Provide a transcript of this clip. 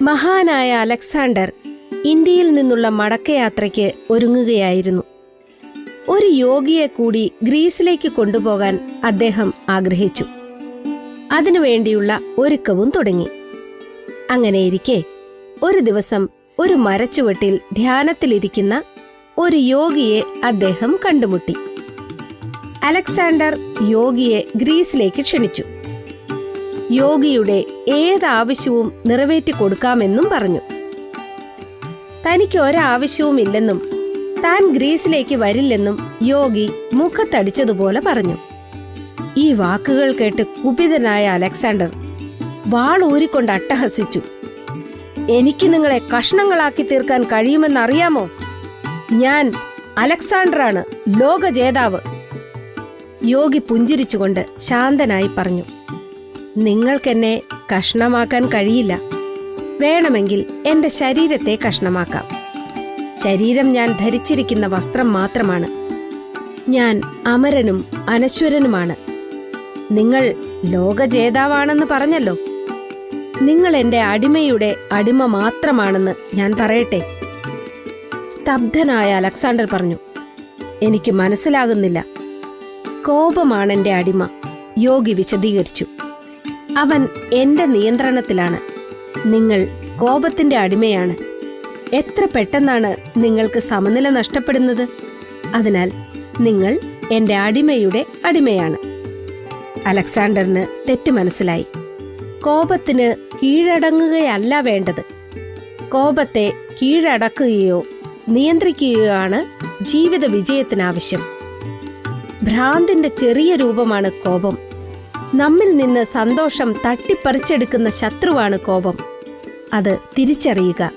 മഹാനായ അലക്സാണ്ടർ ഇന്ത്യയിൽ നിന്നുള്ള മടക്കയാത്രയ്ക്ക് ഒരുങ്ങുകയായിരുന്നു. ഒരു യോഗിയെ കൂടി ഗ്രീസിലേക്ക് കൊണ്ടുപോകാൻ അദ്ദേഹം ആഗ്രഹിച്ചു. അതിനുവേണ്ടിയുള്ള ഒരുക്കവും തുടങ്ങി. അങ്ങനെയിരിക്കെ ഒരു ദിവസം ഒരു മരച്ചുവട്ടിൽ ധ്യാനത്തിലിരിക്കുന്ന ഒരു യോഗിയെ അദ്ദേഹം കണ്ടുമുട്ടി. അലക്സാണ്ടർ യോഗിയെ ഗ്രീസിലേക്ക് ക്ഷണിച്ചു. യോഗിയുടെ ഏതാവശ്യവും നിറവേറ്റി കൊടുക്കാമെന്നും പറഞ്ഞു. തനിക്ക് ഒരാവശ്യവുമില്ലെന്നും താൻ ഗ്രീസിലേക്ക് വരില്ലെന്നും യോഗി മുഖത്തടിച്ചതുപോലെ പറഞ്ഞു. ഈ വാക്കുകൾ കേട്ട് കുപിതനായ അലക്സാണ്ടർ വാൾ ഊരിക്കൊണ്ട് അട്ടഹസിച്ചു. എനിക്ക് നിങ്ങളെ കഷ്ണങ്ങളാക്കി തീർക്കാൻ കഴിയുമെന്നറിയാമോ? ഞാൻ അലക്സാണ്ടറാണ്, ലോക ജേതാവ്. യോഗി പുഞ്ചിരിച്ചുകൊണ്ട് ശാന്തനായി പറഞ്ഞു, നിങ്ങൾക്കെന്നെ കഷ്ണമാക്കാൻ കഴിയില്ല. വേണമെങ്കിൽ എന്റെ ശരീരത്തെ കഷ്ണമാക്കാം. ശരീരം ഞാൻ ധരിച്ചിരിക്കുന്ന വസ്ത്രം മാത്രമാണ്. ഞാൻ അമരനും അനശ്വരനുമാണ്. നിങ്ങൾ ലോക ജേതാവാണെന്ന് പറഞ്ഞല്ലോ. നിങ്ങൾ എന്റെ അടിമയുടെ അടിമ മാത്രമാണെന്ന് ഞാൻ പറയട്ടെ. സ്തബ്ധനായ അലക്സാണ്ടർ പറഞ്ഞു, എനിക്ക് മനസ്സിലാകുന്നില്ല. കോപമാണെന്റെ അടിമ, യോഗി വിശദീകരിച്ചു. അവൻ എന്റെ നിയന്ത്രണത്തിലാണ്. നിങ്ങൾ കോപത്തിന്റെ അടിമയാണ്. എത്ര പെട്ടെന്നാണ് നിങ്ങൾക്ക് സമനില നഷ്ടപ്പെടുന്നത്. അതിനാൽ നിങ്ങൾ എന്റെ അടിമയുടെ അടിമയാണ്. അലക്സാണ്ടറിന് തെറ്റ് മനസ്സിലായി. കോപത്തിന് കീഴടങ്ങുകയല്ല വേണ്ടത്. കോപത്തെ കീഴടക്കുകയോ നിയന്ത്രിക്കുകയോ ആണ് ജീവിത വിജയത്തിനാവശ്യം. ഭ്രാന്തിന്റെ ചെറിയ രൂപമാണ് കോപം. നമ്മിൽ നിന്ന് സന്തോഷം തട്ടിപ്പറിച്ചെടുക്കുന്ന ശത്രുവാണ് കോപം. അത് തിരിച്ചറിയുക.